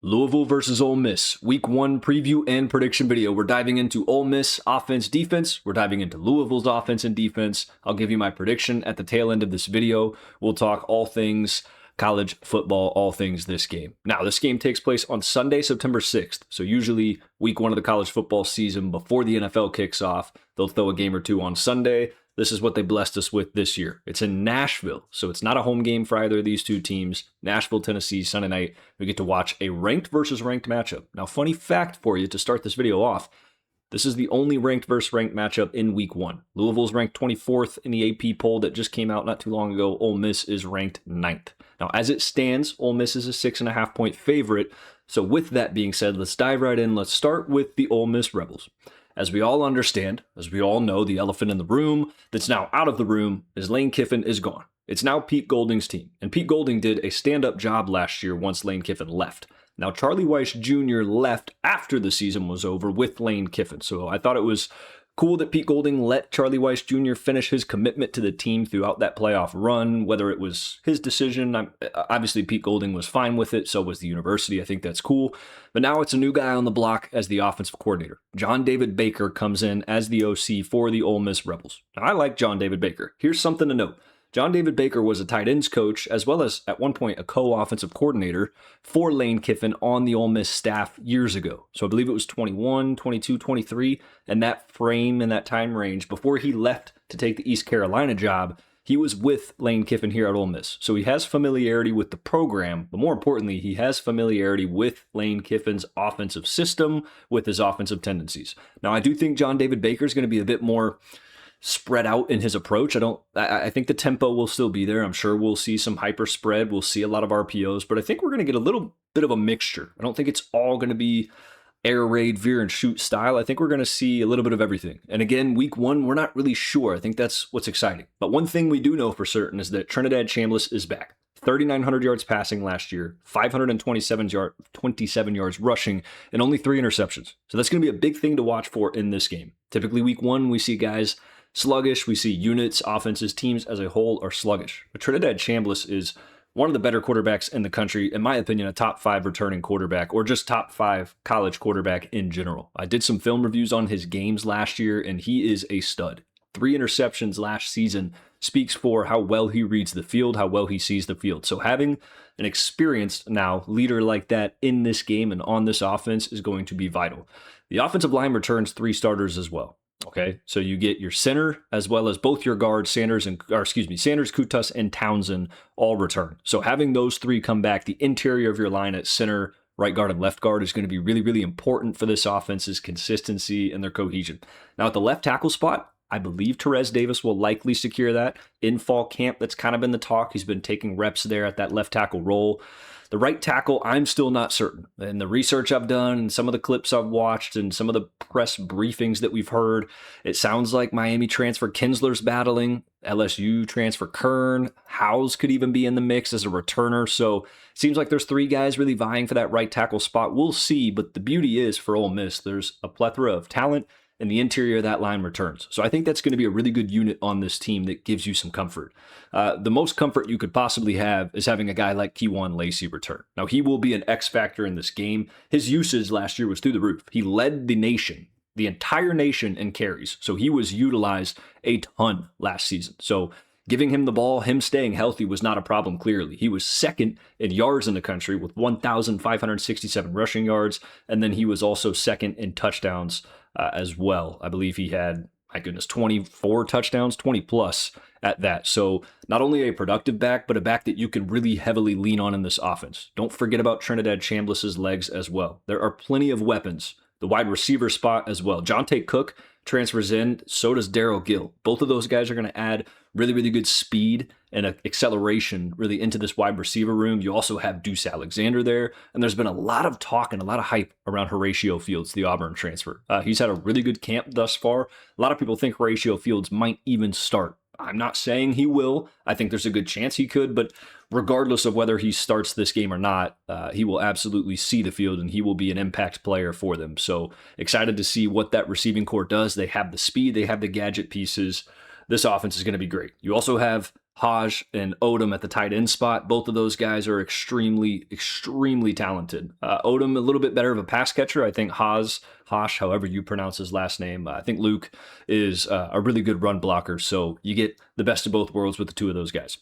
Louisville versus Ole Miss, Week 1 preview and prediction video. We're diving into Ole Miss offense, defense. We're diving into Louisville's offense and defense. I'll give you my prediction at the tail end of this video. We'll talk all things college football, all things this game. Now, this game takes place on Sunday, September 6th. So usually Week 1 of the college football season before the NFL kicks off, they'll throw a game or two on Sunday. This is what they blessed us with this year. It's in Nashville, so it's not a home game for either of these two teams. Nashville, Tennessee, Sunday night. We get to watch a ranked versus ranked matchup. Now, funny fact for you to start this video off, this is the only ranked versus ranked matchup in Week 1. Louisville's ranked 24th in the AP poll that just came out not too long ago. Ole Miss is ranked 9th. Now, as it stands, Ole Miss is a 6.5-point favorite. So with that being said, let's dive right in. Let's start with the Ole Miss Rebels. As we all understand, as we all know, the elephant in the room that's now out of the room is Lane Kiffin is gone. It's now Pete Golding's team. And Pete Golding did a stand-up job last year once Lane Kiffin left. Now, Charlie Weis Jr. left after the season was over with Lane Kiffin. So I thought it was cool that Pete Golding let Charlie Weis Jr. finish his commitment to the team throughout that playoff run, whether it was his decision. Obviously, Pete Golding was fine with it. So was the university. I think that's cool. But now it's a new guy on the block as the offensive coordinator. John David Baker comes in as the OC for the Ole Miss Rebels. Now, I like John David Baker. Here's something to note. John David Baker was a tight ends coach, as well as at one point a co-offensive coordinator for Lane Kiffin on the Ole Miss staff years ago. So I believe it was 21, 22, 23, and that frame and that time range before he left to take the East Carolina job, he was with Lane Kiffin here at Ole Miss. So he has familiarity with the program, but more importantly, he has familiarity with Lane Kiffin's offensive system, with his offensive tendencies. Now, I do think John David Baker is going to be a bit more spread out in his approach. I think the tempo will still be there. I'm sure we'll see some hyper spread. We'll see a lot of RPOs, but I think we're going to get a little bit of a mixture. I don't think it's all going to be air raid, veer and shoot style. I think we're going to see a little bit of everything. And again, Week 1, we're not really sure. I think that's what's exciting. But one thing we do know for certain is that Trinidad Chambliss is back. 3,900 yards passing last year, 527 yards rushing, and only 3 interceptions. So that's going to be a big thing to watch for in this game. Typically, Week 1, we see guys sluggish. We see units, offenses, teams as a whole are sluggish. But Trinidad Chambliss is one of the better quarterbacks in the country, in my opinion, a top 5 returning quarterback, or just top 5 college quarterback in general. I did some film reviews on his games last year, and he is a stud. 3 interceptions last season speaks for how well he reads the field, how well he sees the field. So having an experienced now leader like that in this game and on this offense is going to be vital. The offensive line returns 3 starters as well. Okay, so you get your center as well as both your guards, Sanders, Kutas, and Townsend all return. So having those 3 come back, the interior of your line at center, right guard, and left guard is going to be really, really important for this offense's consistency and their cohesion. Now at the left tackle spot, I believe Terez Davis will likely secure that. In fall camp, that's kind of been the talk. He's been taking reps there at that left tackle role. The right tackle, I'm still not certain. And the research I've done and some of the clips I've watched and some of the press briefings that we've heard, it sounds like Miami transfer Kinsler's battling, LSU transfer Kern, Howes could even be in the mix as a returner. So it seems like there's 3 guys really vying for that right tackle spot. We'll see, but the beauty is for Ole Miss, there's a plethora of talent and the interior of that line returns. So I think that's going to be a really good unit on this team that gives you some comfort. The most comfort you could possibly have is having a guy like Kewan Lacey return. Now, he will be an X factor in this game. His usage last year was through the roof. He led the nation, the entire nation in carries. So he was utilized a ton last season. So giving him the ball, him staying healthy was not a problem, clearly. He was second in yards in the country with 1,567 rushing yards, and then he was also second in touchdowns as well. I believe he had, 24 touchdowns, 20 plus at that. So not only a productive back, but a back that you can really heavily lean on in this offense. Don't forget about Trinidad Chambliss's legs as well. There are plenty of weapons. The wide receiver spot as well. Jonte Cook transfers in, so does Darryl Gill. Both of those guys are going to add really, really good speed and acceleration really into this wide receiver room. You also have Deuce Alexander there, and there's been a lot of talk and a lot of hype around Horatio Fields, the Auburn transfer. He's had a really good camp thus far. A lot of people think Horatio Fields might even start. I'm not saying he will. I think there's a good chance he could, but regardless of whether he starts this game or not, he will absolutely see the field and he will be an impact player for them. So excited to see what that receiving core does. They have the speed, they have the gadget pieces. This offense is going to be great. You also have Hodge and Odom at the tight end spot. Both of those guys are extremely, extremely talented. Odom, a little bit better of a pass catcher. I think Hosh, however you pronounce his last name. I think Luke is a really good run blocker. So you get the best of both worlds with the two of those guys.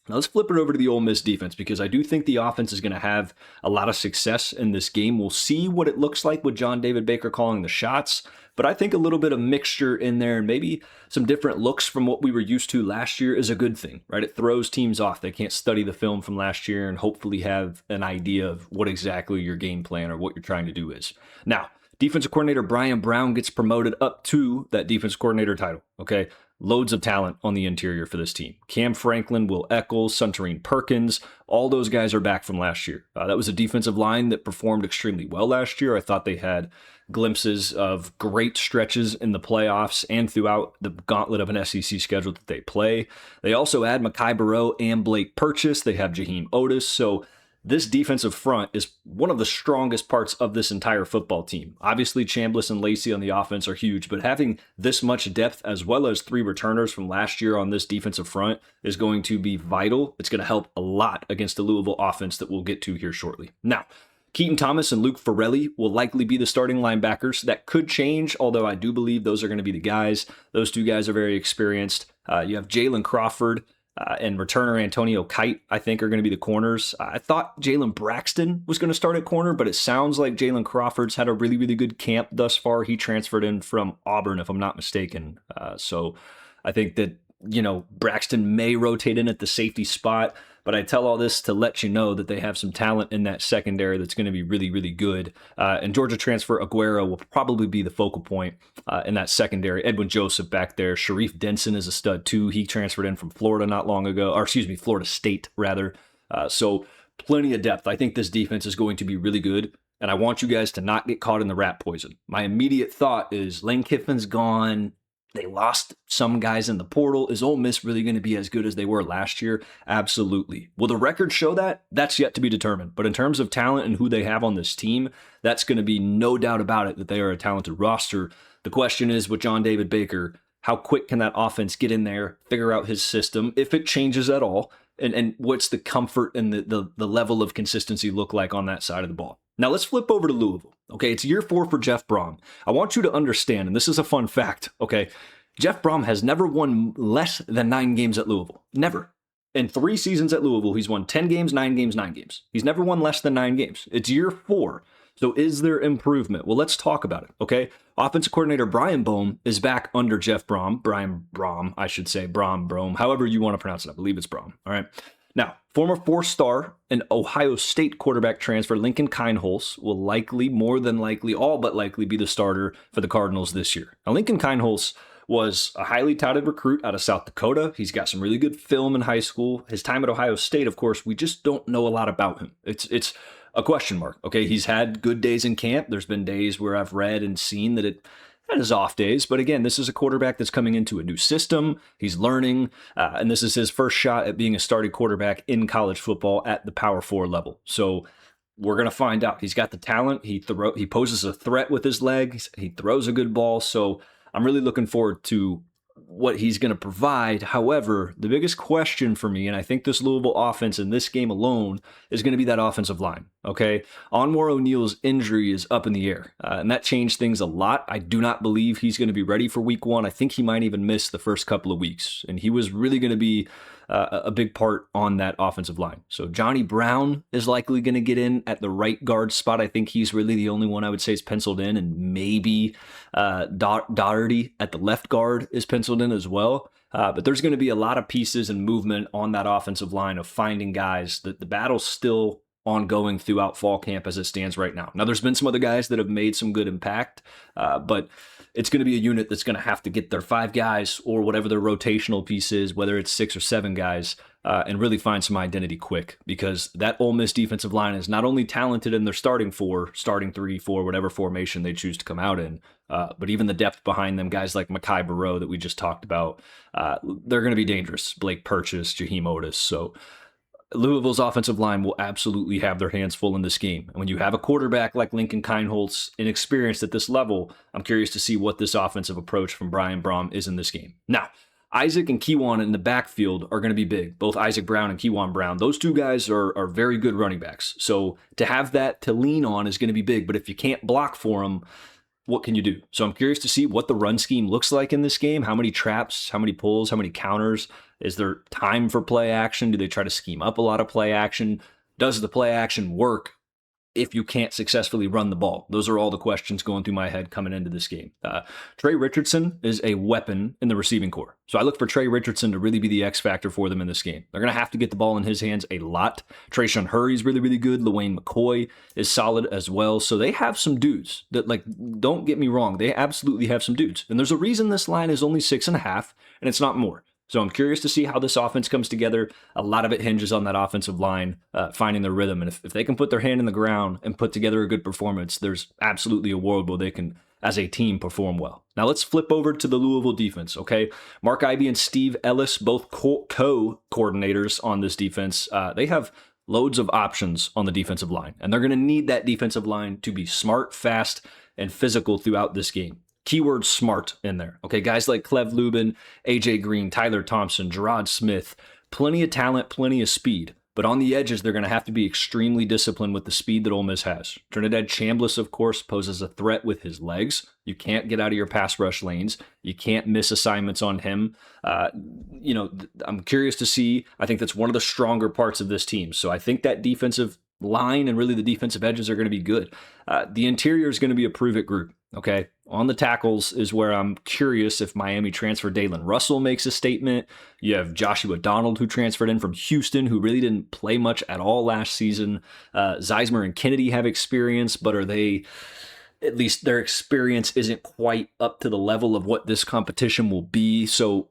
Now let's flip it over to the Ole Miss defense, because I do think the offense is going to have a lot of success in this game. We'll see what it looks like with John David Baker calling the shots, but I think a little bit of mixture in there and maybe some different looks from what we were used to last year is a good thing, right? It throws teams off. They can't study the film from last year and hopefully have an idea of what exactly your game plan or what you're trying to do is. Now, defensive coordinator Brian Brown gets promoted up to that defensive coordinator title, okay? Loads of talent on the interior for this team. Cam Franklin, Will Eccles, Suntarine Perkins, all those guys are back from last year. That was a defensive line that performed extremely well last year. I thought they had glimpses of great stretches in the playoffs and throughout the gauntlet of an SEC schedule that they play. They also add Mekhi Barrow and Blake Purchase. They have Jaheim Otis. So this defensive front is one of the strongest parts of this entire football team. Obviously, Chambliss and Lacey on the offense are huge, but having this much depth as well as 3 returners from last year on this defensive front is going to be vital. It's going to help a lot against the Louisville offense that we'll get to here shortly. Now, Keaton Thomas and Luke Farrelly will likely be the starting linebackers. That could change, although I do believe those are going to be the guys. Those 2 guys are very experienced. You have Jalen Crawford and returner Antonio Kite, I think, are going to be the corners. I thought Jalen Braxton was going to start at corner, but it sounds like Jalen Crawford's had a really, really good camp thus far. He transferred in from Auburn, if I'm not mistaken. So I think that, Braxton may rotate in at the safety spot, but I tell all this to let you know that they have some talent in that secondary that's going to be really, really good. And Georgia transfer Aguero will probably be the focal point in that secondary. Edwin Joseph back there. Sharif Denson is a stud too. He transferred in from Florida not long ago, Florida State rather. So plenty of depth. I think this defense is going to be really good. And I want you guys to not get caught in the rat poison. My immediate thought is Lane Kiffin's gone. They lost some guys in the portal. Is Ole Miss really going to be as good as they were last year? Absolutely. Will the record show that? That's yet to be determined. But in terms of talent and who they have on this team, that's going to be no doubt about it that they are a talented roster. The question is, with John David Baker, how quick can that offense get in there, figure out his system, if it changes at all, and what's the comfort and the level of consistency look like on that side of the ball? Now let's flip over to Louisville. Okay, it's year 4 for Jeff Brom. I want you to understand, and this is a fun fact, okay? Jeff Brom has never won less than 9 games at Louisville. Never. In 3 seasons at Louisville, he's won 10 games, 9 games, 9 games. He's never won less than 9 games. It's year 4. So is there improvement? Well, let's talk about it, okay? Offensive coordinator Brian Bohm is back under Jeff Brom. Brian Brom, I should say. Brom, however you want to pronounce it. I believe it's Brom, all right? Now, former 4-star and Ohio State quarterback transfer Lincoln Kienholz will likely, more than likely, all but likely be the starter for the Cardinals this year. Now, Lincoln Kienholz was a highly touted recruit out of South Dakota. He's got some really good film in high school. His time at Ohio State, of course, we just don't know a lot about him. It's a question mark, okay? He's had good days in camp. There's been days where I've read and seen that it had his off days. But again, this is a quarterback that's coming into a new system. He's learning, and this is his first shot at being a starting quarterback in college football at the Power 4 level. So we're going to find out. He's got the talent. He poses a threat with his legs. He throws a good ball. So I'm really looking forward to what he's going to provide. However, the biggest question for me, and I think this Louisville offense in this game alone, is going to be that offensive line, okay? Onwar O'Neal's injury is up in the air, and that changed things a lot. I do not believe he's going to be ready for week 1. I think he might even miss the first couple of weeks, and he was really going to be a big part on that offensive line. So Johnny Brown is likely going to get in at the right guard spot. I think he's really the only one I would say is penciled in, and maybe Doherty at the left guard is penciled in as well. But there's going to be a lot of pieces and movement on that offensive line of finding guys. The battle's still ongoing throughout fall camp as it stands right now. Now, there's been some other guys that have made some good impact, but it's going to be a unit that's going to have to get their 5 guys or whatever their rotational piece is, whether it's 6 or 7 guys, and really find some identity quick, because that Ole Miss defensive line is not only talented in their starting 3, 4, whatever formation they choose to come out in, but even the depth behind them, guys like Mekhi Barrow that we just talked about, they're going to be dangerous. Blake Purchase, Jaheim Otis. So Louisville's offensive line will absolutely have their hands full in this game. And when you have a quarterback like Lincoln Kienholz, inexperienced at this level, I'm curious to see what this offensive approach from Brian Brom is in this game. Now, Isaac and Keywan in the backfield are going to be big. Both Isaac Brown and Keywan Brown. Those two guys are very good running backs. So to have that to lean on is going to be big. But if you can't block for them, what can you do? So I'm curious to see what the run scheme looks like in this game. How many traps, how many pulls, how many counters? Is there time for play action? Do they try to scheme up a lot of play action? Does the play action work if you can't successfully run the ball? Those are all the questions going through my head coming into this game. Trey Richardson is a weapon in the receiving corps. So I look for Trey Richardson to really be the X factor for them in this game. They're going to have to get the ball in his hands a lot. Trayshawn Hurry's really, really good. Lewayne McCoy is solid as well. So they have some dudes that, like, don't get me wrong, they absolutely have some dudes. And there's a reason this line is only 6.5 and it's not more. So I'm curious to see how this offense comes together. A lot of it hinges on that offensive line finding their rhythm. And if they can put their hand in the ground and put together a good performance, there's absolutely a world where they can, as a team, perform well. Now let's flip over to the Louisville defense, okay? Mark Ivey and Steve Ellis, both co-coordinators on this defense. They have loads of options on the defensive line, and they're going to need that defensive line to be smart, fast, and physical throughout this game. Keyword smart in there. Okay, guys like Clev Lubin, AJ Green, Tyler Thompson, Gerard Smith, plenty of talent, plenty of speed. But on the edges, they're going to have to be extremely disciplined with the speed that Ole Miss has. Trinidad Chambliss, of course, poses a threat with his legs. You can't get out of your pass rush lanes. You can't miss assignments on him. I'm curious to see. I think that's one of the stronger parts of this team. So I think that defensive line and really the defensive edges are going to be good. The interior is going to be a prove-it group. Okay, on the tackles is where I'm curious if Miami transfer Dalen Russell makes a statement. You have Joshua Donald, who transferred in from Houston, who really didn't play much at all last season. Zeismer and Kennedy have experience, but are they, at least their experience isn't quite up to the level of what this competition will be. So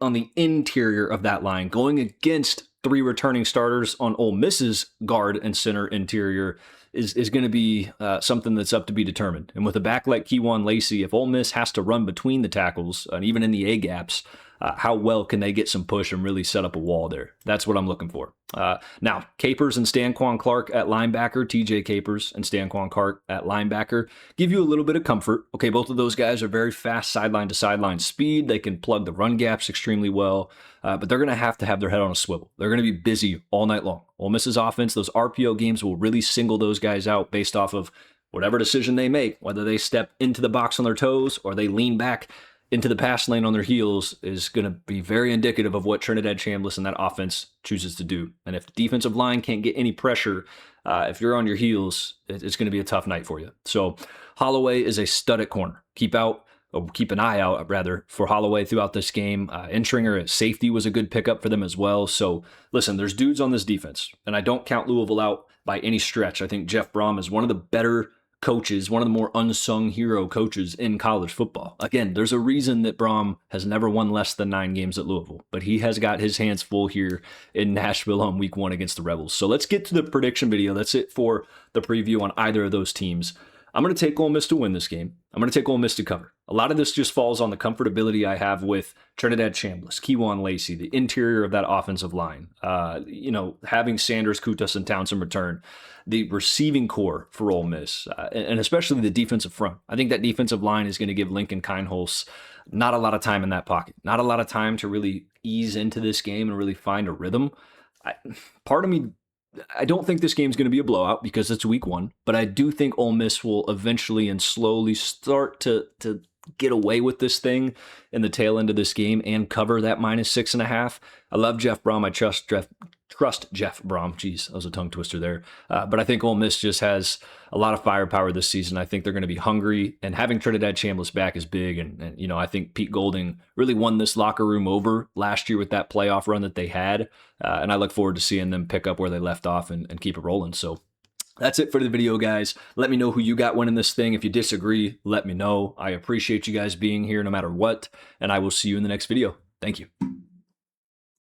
on the interior of that line, going against 3 returning starters on Ole Miss's guard and center interior is going to be something that's up to be determined. And with a back like Keywan Lacey, if Ole Miss has to run between the tackles and even in the A-gaps, how well can they get some push and really set up a wall there? That's what I'm looking for. Now, Capers and Stanquan Clark at linebacker, TJ Capers and Stanquan Clark at linebacker, give you a little bit of comfort. Okay, both of those guys are very fast sideline to sideline speed. They can plug the run gaps extremely well, but they're going to have their head on a swivel. They're going to be busy all night long. Ole Miss's offense, those RPO games will really single those guys out based off of whatever decision they make, whether they step into the box on their toes or they lean back into the pass lane on their heels, is going to be very indicative of what Trinidad Chambliss and that offense chooses to do. And if the defensive line can't get any pressure, if you're on your heels, it's going to be a tough night for you. So Holloway is a stud at corner. Keep an eye out, rather, for Holloway throughout this game. Intringer at safety was a good pickup for them as well. So listen, there's dudes on this defense, and I don't count Louisville out by any stretch. I think Jeff Brom is one of the better coaches, one of the more unsung hero coaches in college football. Again, there's a reason that Brom has never won less than 9 games at Louisville, but he has got his hands full here in Nashville on week 1 against the Rebels. So let's get to the prediction video. That's it for the preview on either of those teams. I'm going to take Ole Miss to win this game. I'm going to take Ole Miss to cover. A lot of this just falls on the comfortability I have with Trinidad Chambliss, Keywan Lacey, the interior of that offensive line. Having Sanders, Kutas, and Townsend return, the receiving core for Ole Miss, and especially the defensive front. I think that defensive line is going to give Lincoln Kienholz not a lot of time in that pocket, not a lot of time to really ease into this game and really find a rhythm. Part of me, I don't think this game's going to be a blowout because it's week 1, but I do think Ole Miss will eventually and slowly start to get away with this thing in the tail end of this game and cover that -6.5. I love Jeff Brom. I trust Jeff Brom. Jeez, that was a tongue twister there. But I think Ole Miss just has a lot of firepower this season. I think they're going to be hungry, and having Trinidad Chambliss back is big. And I think Pete Golding really won this locker room over last year with that playoff run that they had. And I look forward to seeing them pick up where they left off and keep it rolling. So that's it for the video, guys. Let me know who you got winning this thing. If you disagree, let me know. I appreciate you guys being here no matter what, and I will see you in the next video. Thank you.